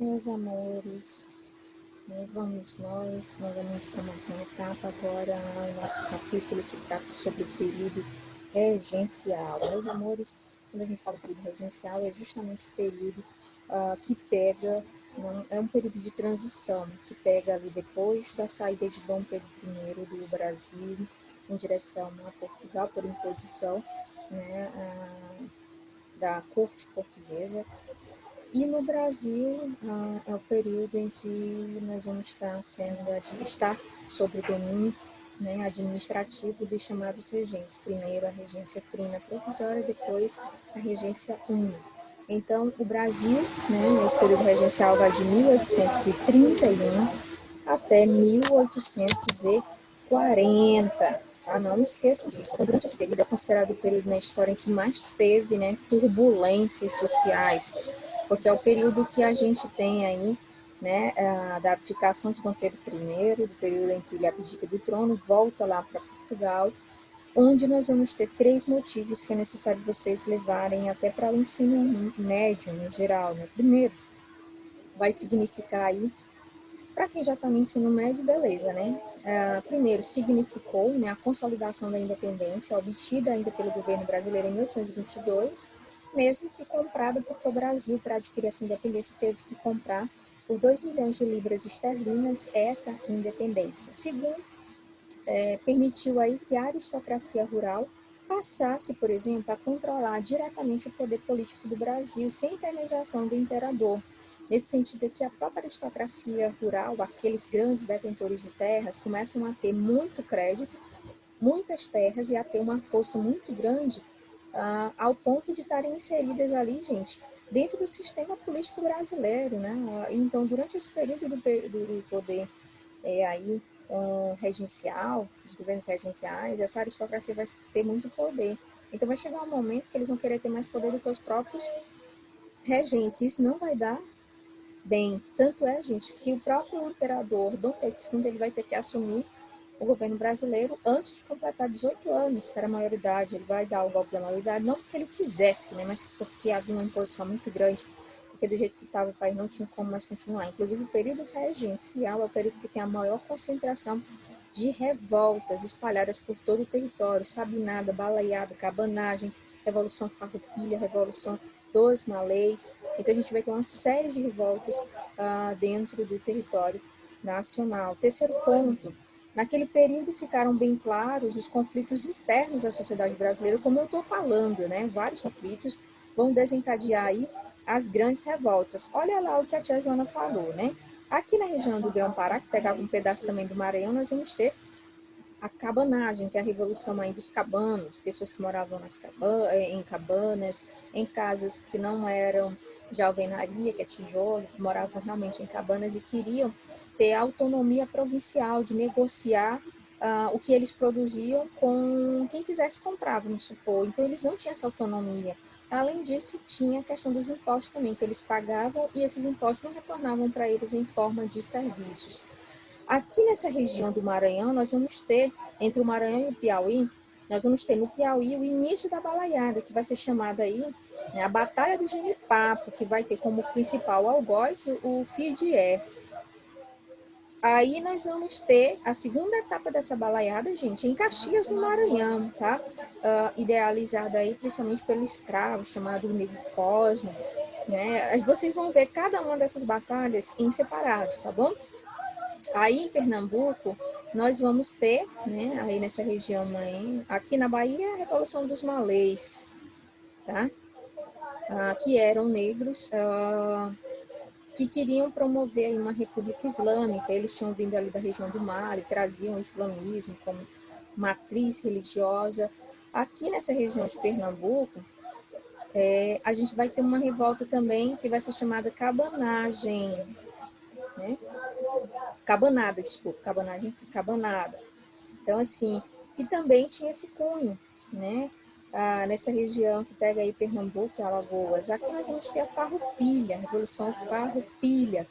Meus amores, vamos nós vamos para mais uma etapa agora, o nosso capítulo que trata sobre o período regencial. Meus amores, quando a gente fala período regencial, é justamente o período que pega, é um período de transição, que pega ali depois da saída de Dom Pedro I do Brasil em direção a Portugal, por imposição, né, da corte portuguesa. E no Brasil, é o período em que nós vamos estar sob o domínio, né, administrativo dos chamados regentes. Primeiro a regência trina provisória, depois a regência única. Então, o Brasil, né, esse período regencial vai de 1831 até 1840. Tá? Não esqueçam disso. Então, durante esse período é considerado o período na história em que mais teve, né, turbulências sociais, porque é o período que a gente tem aí, né, da abdicação de Dom Pedro I, do período em que ele abdica do trono, volta lá para Portugal, onde nós vamos ter 3 motivos que é necessário vocês levarem até para o ensino médio, em geral. Né? Primeiro, vai significar aí, para quem já está no ensino médio, beleza, né? Primeiro, significou, né, a consolidação da independência, obtida ainda pelo governo brasileiro em 1822, mesmo que comprada, porque o Brasil, para adquirir essa independência, teve que comprar por 2 milhões de libras esterlinas essa independência. Segundo, permitiu aí que a aristocracia rural passasse, por exemplo, a controlar diretamente o poder político do Brasil, sem intermediação do imperador. Nesse sentido que a própria aristocracia rural, aqueles grandes detentores de terras, começam a ter muito crédito, muitas terras e a ter uma força muito grande, ao ponto de estarem inseridas ali, gente, dentro do sistema político brasileiro, né? Então, durante esse período do poder aí regencial, dos governos regenciais, essa aristocracia vai ter muito poder. Então, vai chegar um momento que eles vão querer ter mais poder do que os próprios regentes. Isso não vai dar bem. Tanto é, gente, que o próprio imperador Dom Pedro II ele vai ter que assumir o governo brasileiro antes de completar 18 anos, que era a maioridade. Ele vai dar o golpe da maioridade, não porque ele quisesse, né, mas porque havia uma imposição muito grande, porque do jeito que estava o país não tinha como mais continuar. Inclusive, o período regencial é o período que tem a maior concentração de revoltas espalhadas por todo o território, Sabinada, Balaiada, Cabanagem, Revolução Farroupilha, Revolução dos Malês. Então, a gente vai ter uma série de revoltas dentro do território nacional. Terceiro ponto, naquele período ficaram bem claros os conflitos internos da sociedade brasileira, como eu estou falando, né? Vários conflitos vão desencadear aí as grandes revoltas. Olha lá o que a tia Joana falou, né? Aqui na região do Grão-Pará, que pegava um pedaço também do Maranhão, nós vamos ter a cabanagem, que é a revolução aí dos cabanos, pessoas que moravam em cabanas, em casas que não eram de alvenaria, que é tijolo, que moravam realmente em cabanas e queriam ter autonomia provincial de negociar o que eles produziam com quem quisesse comprar, vamos supor. Então, eles não tinham essa autonomia. Além disso, tinha a questão dos impostos também, que eles pagavam e esses impostos não retornavam para eles em forma de serviços. Aqui nessa região do Maranhão, nós vamos ter, entre o Maranhão e o Piauí, nós vamos ter no Piauí o início da balaiada, que vai ser chamada aí, né, a Batalha do Genipapo, que vai ter como principal algoz o Fidié. Aí nós vamos ter a segunda etapa dessa balaiada, gente, em Caxias, no Maranhão, tá? Idealizada aí principalmente pelo escravo chamado Negro Cosmo, né? Vocês vão ver cada uma dessas batalhas em separado, tá bom? Aí em Pernambuco, nós vamos ter, né, aí nessa região, aqui na Bahia, a Revolução dos Malês, tá? Que eram negros que queriam promover aí uma república islâmica. Eles tinham vindo ali da região do Mali, traziam o islamismo como matriz religiosa. Aqui nessa região de Pernambuco, a gente vai ter uma revolta também que vai ser chamada cabanagem, né? Cabanada, desculpa, cabanada. Então, assim, que também tinha esse cunho, né? Nessa região que pega aí Pernambuco e Alagoas. Aqui nós vamos ter a Farroupilha, a Revolução Farroupilha,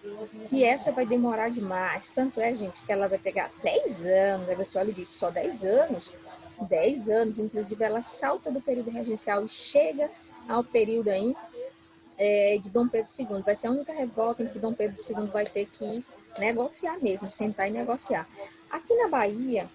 que essa vai demorar demais. Tanto é, gente, que ela vai pegar 10 anos, aí você olha disso, só 10 anos. 10 anos, inclusive ela salta do período regencial e chega ao período aí de Dom Pedro II. Vai ser a única revolta em que Dom Pedro II vai ter que negociar mesmo, sentar e negociar. Aqui na Bahia,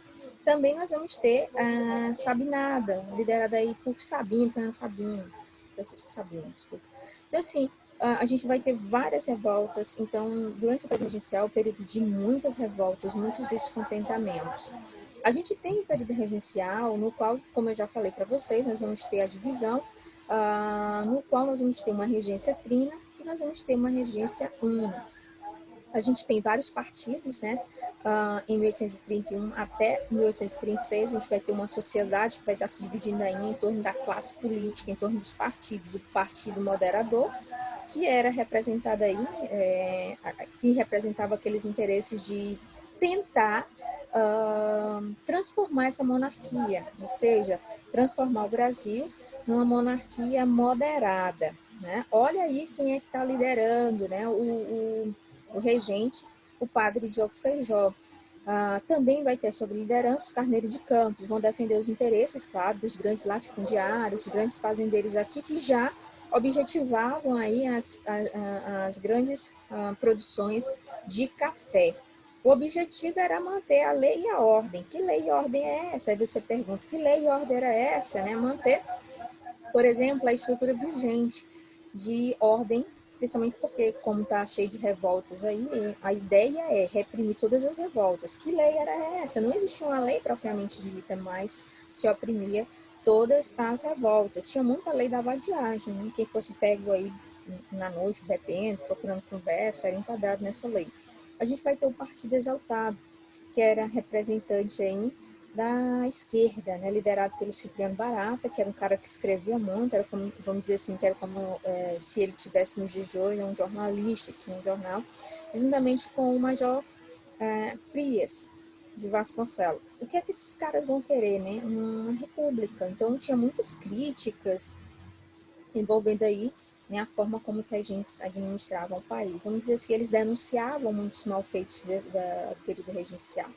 também nós vamos ter a Sabinada, liderada aí por Sabino, Fernando Sabino, Francisco Sabino, desculpa. Então, assim, a gente vai ter várias revoltas. Então, durante o período regencial, o período de muitas revoltas, muitos descontentamentos. A gente tem um período regencial no qual, como eu já falei para vocês, nós vamos ter a divisão, no qual nós vamos ter uma regência trina e nós vamos ter uma regência una. A gente tem vários partidos, né? Em 1831 até 1836, a gente vai ter uma sociedade que vai estar se dividindo aí em torno da classe política, em torno dos partidos. O Partido Moderador, que era representado aí, que representava aqueles interesses de tentar transformar essa monarquia, ou seja, transformar o Brasil numa monarquia moderada, né? Olha aí quem é que está liderando, né? O regente, o padre Diogo Feijó. Também vai ter sob liderança o Carneiro de Campos, vão defender os interesses, claro, dos grandes latifundiários, dos grandes fazendeiros aqui, que já objetivavam aí as grandes produções de café. O objetivo era manter a lei e a ordem. Que lei e ordem é essa? Aí você pergunta, que lei e ordem era essa? Né? Manter, por exemplo, a estrutura vigente de ordem, principalmente porque, como está cheio de revoltas aí, a ideia é reprimir todas as revoltas. Que lei era essa? Não existia uma lei propriamente dita, mas se oprimia todas as revoltas. Tinha muita lei da vadiagem, né? Quem fosse pego aí na noite, bebendo, procurando conversa, era enquadrado nessa lei. A gente vai ter o Partido Exaltado, que era representante aí da esquerda, né, liderado pelo Cipriano Barata, que era um cara que escrevia muito, era como, vamos dizer assim, que era como se ele tivesse nos dias de hoje, um jornalista, tinha um jornal, juntamente com o Major Frias, de Vasconcelos. O que é que esses caras vão querer, né? Uma república. Então, tinha muitas críticas envolvendo aí, né, a forma como os regentes administravam o país. Vamos dizer assim, eles denunciavam muitos malfeitos do período regencial.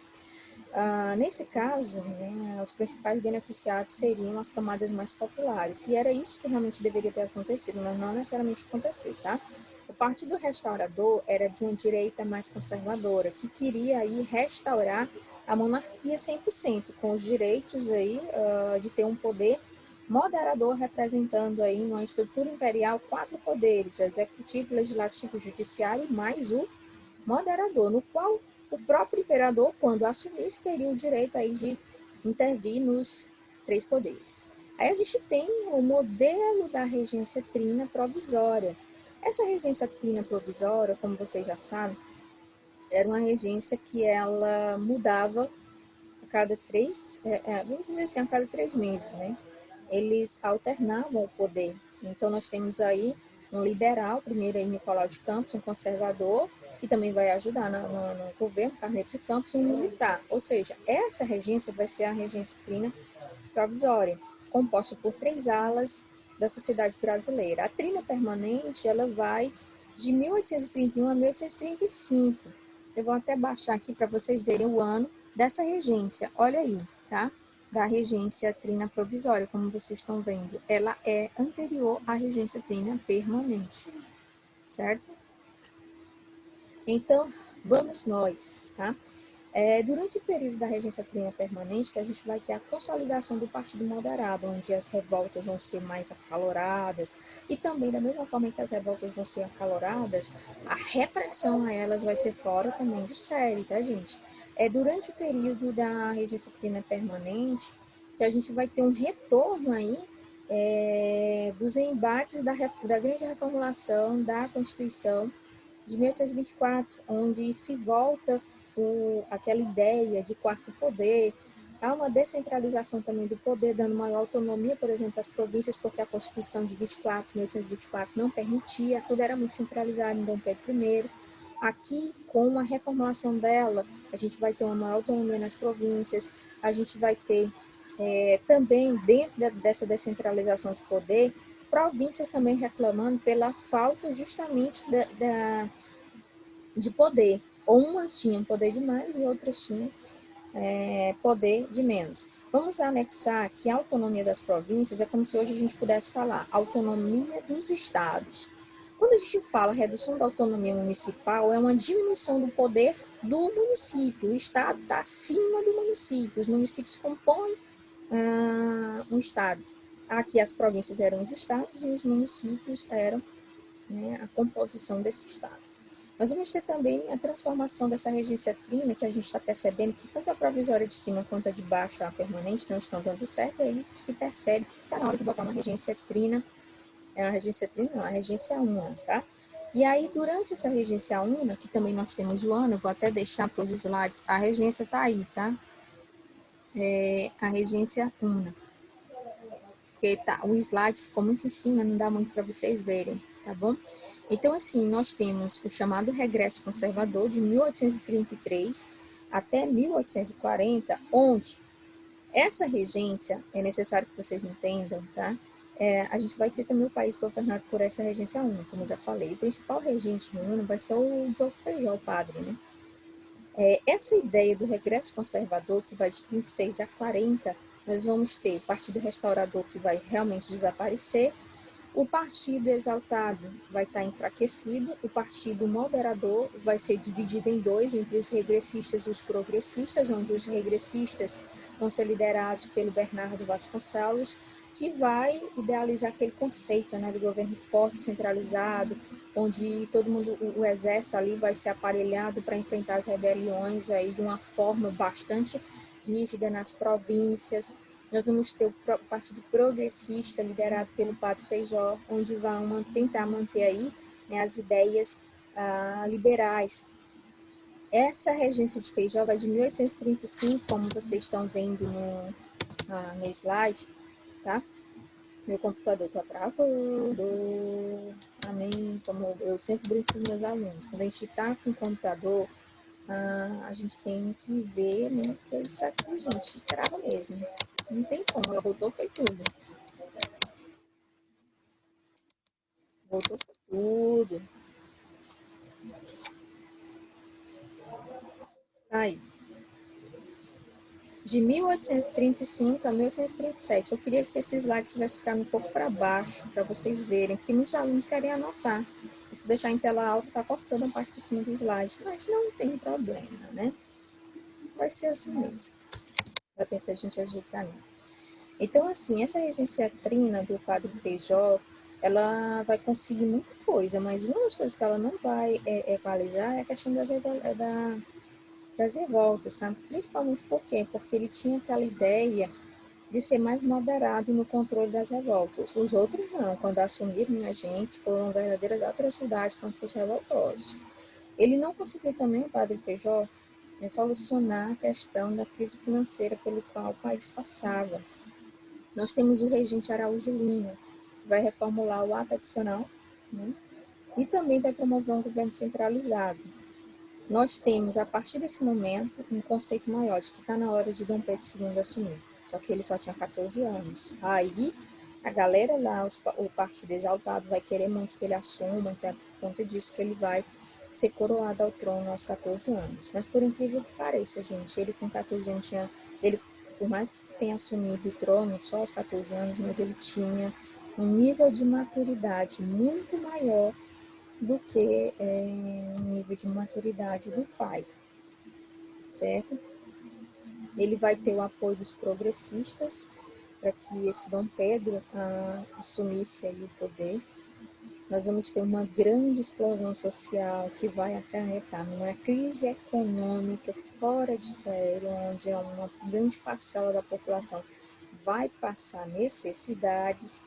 Nesse caso, né, os principais beneficiados seriam as camadas mais populares, e era isso que realmente deveria ter acontecido, mas não necessariamente aconteceu, tá? O Partido Restaurador era de uma direita mais conservadora, que queria aí restaurar a monarquia 100%, com os direitos aí de ter um poder moderador representando aí numa estrutura imperial 4 poderes, executivo, legislativo, judiciário, mais o moderador, no qual o próprio imperador, quando assumisse, teria o direito aí de intervir nos 3 poderes. Aí a gente tem o modelo da regência trina provisória. Essa regência trina provisória, como vocês já sabem, era uma regência que ela mudava a cada 3, vamos dizer assim, a cada 3 meses, né? Eles alternavam o poder. Então, nós temos aí um liberal, primeiro aí Nicolau de Campos, um conservador, que também vai ajudar no governo, Carneiro de Campos, e um militar. Ou seja, essa regência vai ser a regência trina provisória, composta por 3 alas da sociedade brasileira. A trina permanente, ela vai de 1831 a 1835. Eu vou até baixar aqui para vocês verem o ano dessa regência. Olha aí, tá? Da regência trina provisória, como vocês estão vendo. Ela é anterior à regência trina permanente, certo? Então, vamos nós, tá? Durante o período da regência trina permanente, que a gente vai ter a consolidação do Partido Moderado, onde as revoltas vão ser mais acaloradas, e também, da mesma forma que as revoltas vão ser acaloradas, a repressão a elas vai ser fora também do sério, tá, gente? Durante o período da regência trina permanente, que a gente vai ter um retorno aí dos embates da grande reformulação da Constituição de 1824, onde se volta aquela ideia de quarto poder. Há uma descentralização também do poder, dando maior autonomia, por exemplo, às províncias, porque a Constituição de 1824 não permitia, tudo era muito centralizado em Dom Pedro I. Aqui, com a reformulação dela, a gente vai ter uma maior autonomia nas províncias, a gente vai ter também, dentro dessa descentralização de poder, províncias também reclamando pela falta justamente de poder. Ou umas tinham poder de mais e outras tinham poder de menos. Vamos anexar que a autonomia das províncias é como se hoje a gente pudesse falar autonomia dos estados. Quando a gente fala redução da autonomia municipal, é uma diminuição do poder do município. O Estado está acima do município. Os municípios compõem um Estado. Aqui as províncias eram os estados e os municípios eram, né, a composição desse Estado. Nós vamos ter também a transformação dessa regência trina, que a gente está percebendo que tanto a provisória de cima quanto a de baixo, a permanente, não estão dando certo, e aí se percebe que está na hora de botar uma regência trina, a regência trina não, a regência una, tá? E aí, durante essa regência una, que também nós temos o ano, eu vou até deixar para os slides, a regência está aí, tá? A regência una. Porque tá, o slide ficou muito em cima, não dá muito para vocês verem, tá bom? Então, assim, nós temos o chamado regresso conservador de 1833 até 1840, onde essa regência, é necessário que vocês entendam, tá? A gente vai ter também o país governado por essa regência única, como eu já falei. O principal regente único vai ser o Diogo Feijó, o padre, né? Essa ideia do regresso conservador, que vai de 36 a 40, nós vamos ter o Partido Restaurador, que vai realmente desaparecer, o Partido Exaltado vai estar enfraquecido, o Partido Moderador vai ser dividido em dois, entre os regressistas e os progressistas, onde os regressistas vão ser liderados pelo Bernardo Vasconcelos, que vai idealizar aquele conceito, né, do governo forte, centralizado, onde todo mundo, o exército ali vai ser aparelhado para enfrentar as rebeliões aí de uma forma bastante rígida nas províncias. Nós vamos ter o Partido Progressista, liderado pelo Padre Feijó, onde vão tentar manter aí, né, as ideias liberais. Essa regência de Feijó vai de 1835, como vocês estão vendo no slide, tá? Meu computador está travando, amém, como eu sempre brinco com os meus alunos. Quando a gente está com o computador, a gente tem que ver, né, que é isso aqui, gente, trava mesmo. Não tem como, eu voltou, foi tudo. Voltou, foi tudo. Aí, de 1835 a 1837, eu queria que esse slide tivesse ficado um pouco para baixo, para vocês verem, porque muitos alunos querem anotar. E se deixar em tela alta, está cortando a parte de cima do slide. Mas não tem problema, né? Vai ser assim mesmo. Para tentar a gente ajeitar, né? Então, assim, essa regência trina do Padre Feijó, ela vai conseguir muita coisa, mas uma das coisas que ela não vai equalizar é a questão das revoltas, sabe? Principalmente por quê? Porque ele tinha aquela ideia de ser mais moderado no controle das revoltas. Os outros não, quando assumiram, minha gente, foram verdadeiras atrocidades contra os revoltosos. Ele não conseguiu também, o Padre Feijó, solucionar a questão da crise financeira pelo qual o país passava. Nós temos o regente Araújo Lima, que vai reformular o ato adicional, né? E também vai promover um governo centralizado. Nós temos, a partir desse momento, um conceito maior de que está na hora de Dom Pedro II assumir, só que ele só tinha 14 anos. Aí, a galera lá, o Partido Exaltado, vai querer muito que ele assuma, que é por conta disso que ele vai ser coroado ao trono aos 14 anos. Mas, por incrível que pareça, gente, ele com 14 anos tinha... Ele, por mais que tenha assumido o trono só aos 14 anos, mas ele tinha um nível de maturidade muito maior do que o nível de maturidade do pai, certo? Ele vai ter o apoio dos progressistas para que esse Dom Pedro assumisse aí o poder. Nós vamos ter uma grande explosão social que vai acarretar numa crise econômica fora de série, onde uma grande parcela da população vai passar necessidades.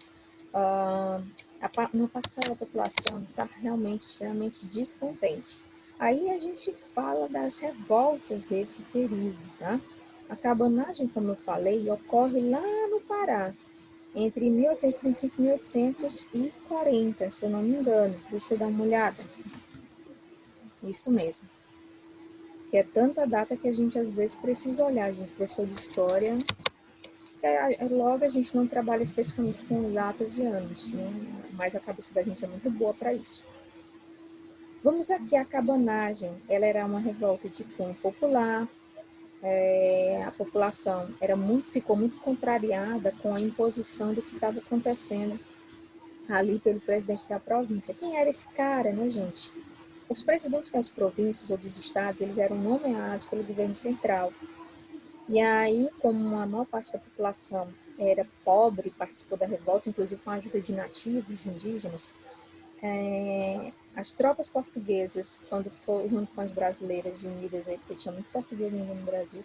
Uma parcela da população está realmente extremamente descontente. Aí a gente fala das revoltas desse período, tá? A cabanagem, como eu falei, ocorre lá no Pará, entre 1835 e 1840, se eu não me engano. Deixa eu dar uma olhada. Isso mesmo. Que é tanta data que a gente às vezes precisa olhar, gente, professor de história, que logo a gente não trabalha especificamente com datas e anos, né? Mas a cabeça da gente é muito boa para isso. Vamos aqui à cabanagem. Ela era uma revolta de cunho popular. A população ficou muito contrariada com a imposição do que estava acontecendo ali pelo presidente da província. Quem era esse cara, né, gente? Os presidentes das províncias ou dos estados, eles eram nomeados pelo governo central. E aí, como a maior parte da população era pobre, participou da revolta, inclusive com a ajuda de nativos, de indígenas, as tropas portuguesas, quando foram junto com as brasileiras unidas, aí, porque tinha muito português ainda no Brasil,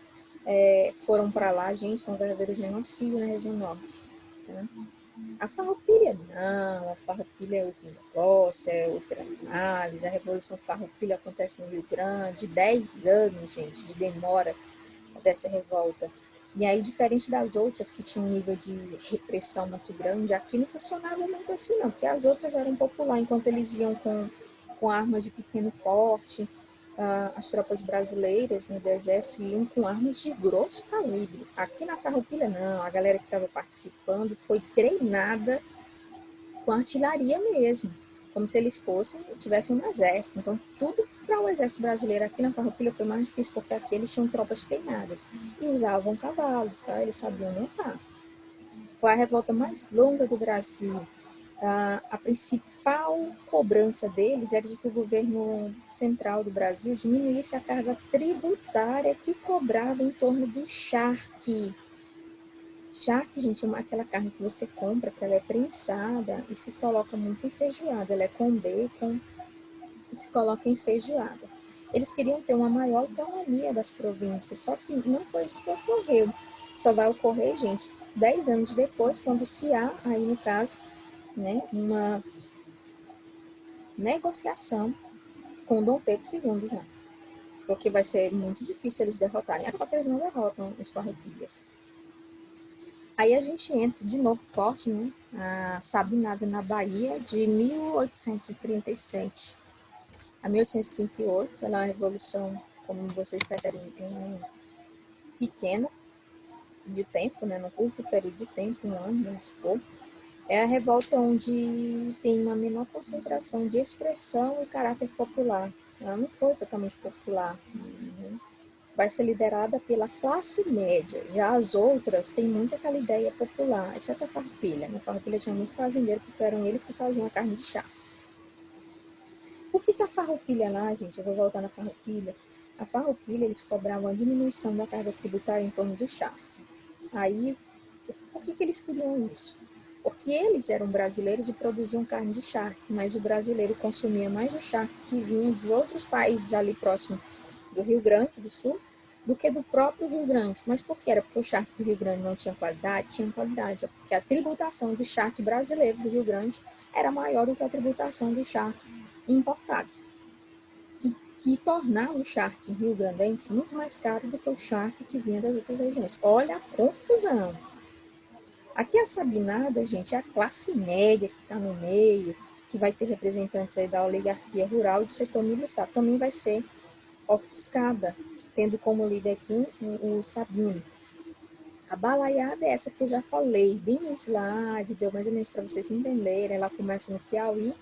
foram para lá, gente, foi um verdadeiro genocídio na região norte. Tá? A farroupilha, não, a farroupilha é outro negócio, é outra análise, a Revolução Farroupilha acontece no Rio Grande, 10 anos, gente, de demora dessa revolta. E aí, diferente das outras que tinham um nível de repressão muito grande, aqui não funcionava muito assim, não, porque as outras eram populares, enquanto eles iam com armas de pequeno porte, as tropas brasileiras, né, do exército, iam com armas de grosso calibre. Aqui na Farroupilha, não, a galera que estava participando foi treinada com artilharia mesmo, como se eles tivessem um exército. Então, tudo para o exército brasileiro aqui na Farroupilha foi mais difícil, porque aqui eles tinham tropas treinadas e usavam cavalos, tá? Eles sabiam montar. Foi a revolta mais longa do Brasil. A principal cobrança deles era de que o governo central do Brasil diminuísse a carga tributária que cobrava em torno do charque. Charque, gente, é aquela carne que você compra, que ela é prensada e se coloca muito em feijoada. Ela é com bacon e se coloca em feijoada. Eles queriam ter uma maior autonomia das províncias, só que não foi isso que ocorreu. Só vai ocorrer, gente, 10 anos depois, quando se há, aí no caso, né, uma negociação com Dom Pedro II já. Porque vai ser muito difícil eles derrotarem. Até porque eles não derrotam os farroupilhas. Aí a gente entra de novo forte, né? A Sabinada na Bahia, de 1837 a 1838. Ela é uma revolução, como vocês percebem, pequena de tempo, né? No curto período de tempo, um ano, vamos supor. É a revolta onde tem uma menor concentração de expressão e caráter popular. Ela não foi totalmente popular. Né? Vai ser liderada pela classe média. Já as outras têm muito aquela ideia popular, exceto a farroupilha. Na farroupilha tinha muito fazendeiro, porque eram eles que faziam a carne de charque. Por que a farroupilha lá, gente? Eu vou voltar na farroupilha. A farroupilha, eles cobravam a diminuição da carga tributária em torno do charque. Aí, por que eles queriam isso? Porque eles eram brasileiros e produziam carne de charque, mas o brasileiro consumia mais o charque que vinha de outros países ali próximo do Rio Grande do Sul do que do próprio Rio Grande. Mas por que? Era porque o charque do Rio Grande não tinha qualidade? Tinha qualidade. É porque a tributação do charque brasileiro do Rio Grande era maior do que a tributação do charque importado, que tornava o charque rio-grandense muito mais caro do que o charque que vinha das outras regiões. Olha a confusão. Aqui a Sabinada, gente, é a classe média que está no meio, que vai ter representantes aí da oligarquia rural e do setor militar. Também vai ser ofuscada, tendo como líder aqui o Sabino. A balaiada é essa que eu já falei, bem no slide, deu mais ou menos para vocês entenderem. Ela começa no Piauí,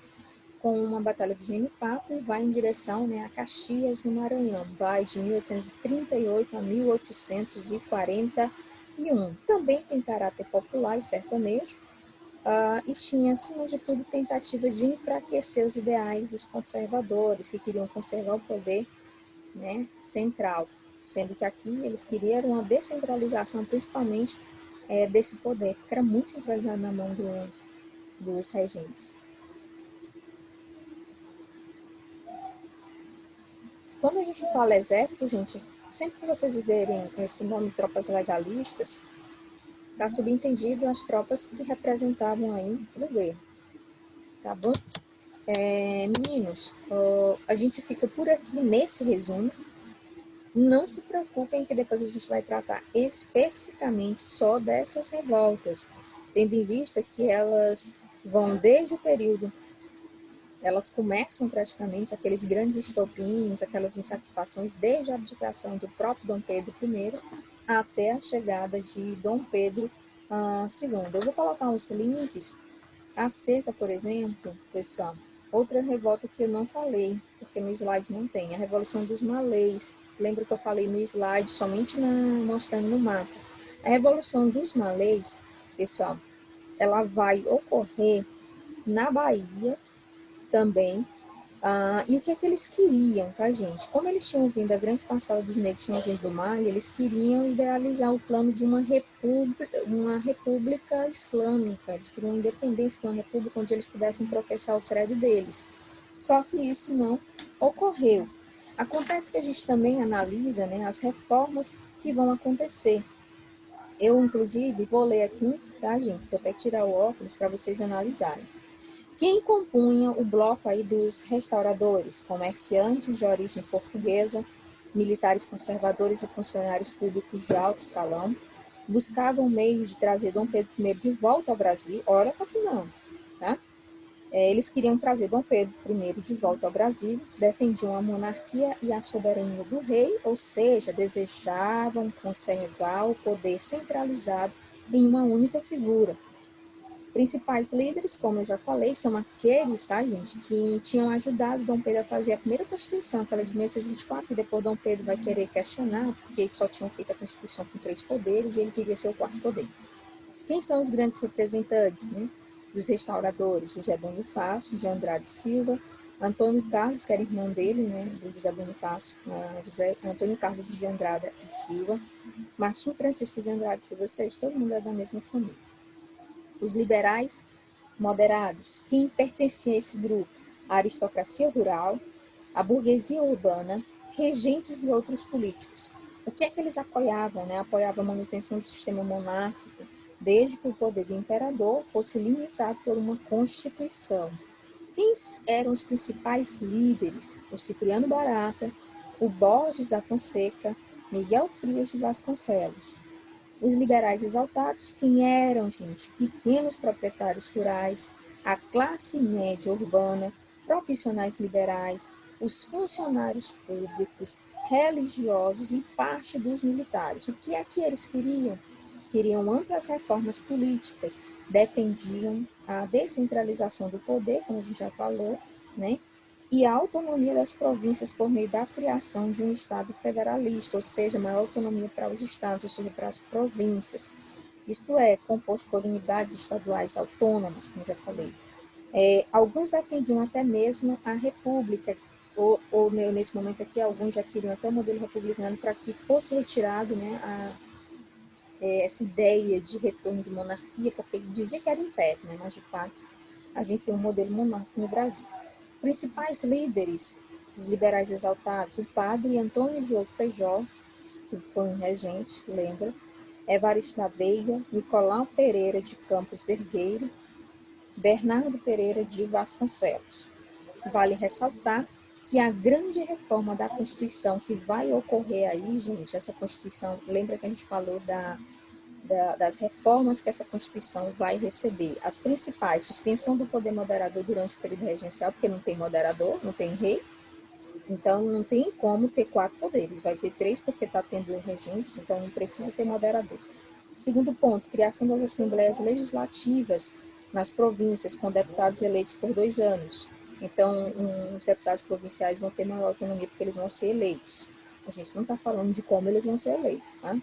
com uma batalha de Genipapo e vai em direção, né, a Caxias, no Maranhão. Vai de 1838 a 1841. Também tem caráter popular e sertanejo, e tinha, acima de tudo, tentativa de enfraquecer os ideais dos conservadores, que queriam conservar o poder, né, central, sendo que aqui eles queriam uma descentralização, principalmente desse poder, porque era muito centralizado na mão dos regentes. Quando a gente fala exército, gente, sempre que vocês verem esse nome tropas legalistas, está subentendido as tropas que representavam aí o governo, tá bom? Meninos, a gente fica por aqui nesse resumo. Não se preocupem que depois a gente vai tratar especificamente só dessas revoltas, tendo em vista que elas vão desde o período, elas começam praticamente aqueles grandes estopins, aquelas insatisfações, desde a abdicação do próprio Dom Pedro I até a chegada de Dom Pedro II. Eu vou colocar uns links acerca, por exemplo, pessoal, outra revolta que eu não falei, porque no slide não tem, a Revolução dos Malês. Lembra que eu falei no slide, somente mostrando no mapa. A Revolução dos Malês, pessoal, ela vai ocorrer na Bahia também. E o que é que eles queriam, tá, gente? Como eles tinham vindo, a grande parcela dos negros tinham vindo do Mali, eles queriam idealizar o plano de uma república islâmica. Eles queriam a independência de uma república onde eles pudessem professar o credo deles. Só que isso não ocorreu. Acontece que a gente também analisa, né, as reformas que vão acontecer. Eu, inclusive, vou ler aqui, tá, gente? Vou até tirar o óculos para vocês analisarem. Quem compunha o bloco aí dos restauradores, comerciantes de origem portuguesa, militares conservadores e funcionários públicos de alto escalão, buscavam meios de trazer Dom Pedro I de volta ao Brasil. Olha a confusão, tá? Eles queriam trazer Dom Pedro I de volta ao Brasil, defendiam a monarquia e a soberania do rei, ou seja, desejavam conservar o poder centralizado em uma única figura. Principais líderes, como eu já falei, são aqueles, tá, gente, que tinham ajudado Dom Pedro a fazer a primeira Constituição, aquela de 1824, e depois Dom Pedro vai querer questionar, porque eles só tinham feito a Constituição com 3 poderes e ele queria ser o 4º poder. Quem são os grandes representantes, né, dos restauradores? José Bonifácio de Andrade Silva, Antônio Carlos, que era irmão dele, né, do José Bonifácio, Antônio Carlos de Andrade e Silva, Martim Francisco de Andrade Silva, ou seja, todo mundo é da mesma família. Os liberais moderados, que pertenciam a esse grupo, a aristocracia rural, a burguesia urbana, regentes e outros políticos. O que é que eles apoiavam? Né? Apoiavam a manutenção do sistema monárquico, desde que o poder do imperador fosse limitado por uma constituição. Quem eram os principais líderes? O Cipriano Barata, o Borges da Fonseca, Miguel Frias de Vasconcelos. Os liberais exaltados, quem eram, gente? Pequenos proprietários rurais, a classe média urbana, profissionais liberais, os funcionários públicos, religiosos e parte dos militares. O que é que eles queriam? Queriam amplas reformas políticas, defendiam a descentralização do poder, como a gente já falou, né? E a autonomia das províncias por meio da criação de um Estado federalista, ou seja, maior autonomia para os estados, ou seja, para as províncias. Isto é, composto por unidades estaduais autônomas, como já falei. Alguns defendiam até mesmo a república, ou nesse momento aqui, alguns já queriam até o modelo republicano para que fosse retirado, né, essa ideia de retorno de monarquia, porque dizia que era império, né, mas de fato a gente tem um modelo monárquico no Brasil. Principais líderes dos liberais exaltados, o padre Antônio Diogo Feijó, que foi um regente, lembra? Evaristo da Veiga, Nicolau Pereira de Campos Vergueiro, Bernardo Pereira de Vasconcelos. Vale ressaltar que a grande reforma da Constituição que vai ocorrer aí, gente, essa Constituição, lembra que a gente falou das reformas que essa Constituição vai receber. As principais, suspensão do poder moderador durante o período regencial, porque não tem moderador, não tem rei, então não tem como ter 4 poderes, vai ter 3 porque está tendo regentes, então não precisa ter moderador. Segundo ponto, criação das assembleias legislativas nas províncias, com deputados eleitos por 2 anos. Então, os deputados provinciais vão ter maior autonomia porque eles vão ser eleitos. A gente não está falando de como eles vão ser eleitos, tá?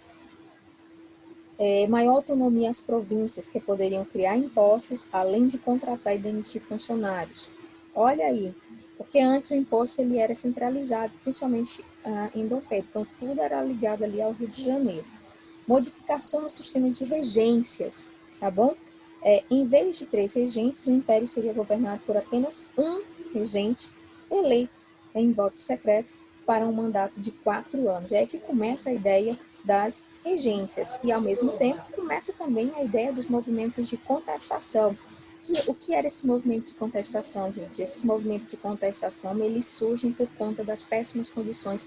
Maior autonomia às províncias, que poderiam criar impostos, além de contratar e demitir funcionários. Olha aí, porque antes o imposto ele era centralizado, principalmente em Dom Pedro, então tudo era ligado ali ao Rio de Janeiro. Modificação no sistema de regências, tá bom? Em vez de 3 regentes, o império seria governado por apenas um regente eleito em voto secreto para um mandato de 4 anos. É aí que começa a ideia das regências e, ao mesmo tempo, começa também a ideia dos movimentos de contestação. O que era esse movimento de contestação, gente? Esses movimentos de contestação, eles surgem por conta das péssimas condições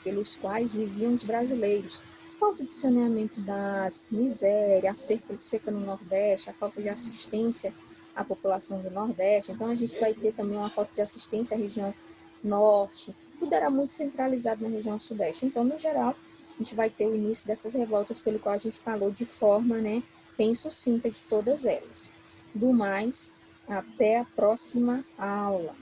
pelos quais viviam os brasileiros. Falta de saneamento básico, miséria, a seca no Nordeste, a falta de assistência à população do Nordeste. Então, a gente vai ter também uma falta de assistência à região Norte. Tudo era muito centralizado na região Sudeste. Então, no geral, a gente vai ter o início dessas revoltas, pelo qual a gente falou de forma, né, bem sucinta de todas elas. Do mais, até a próxima aula.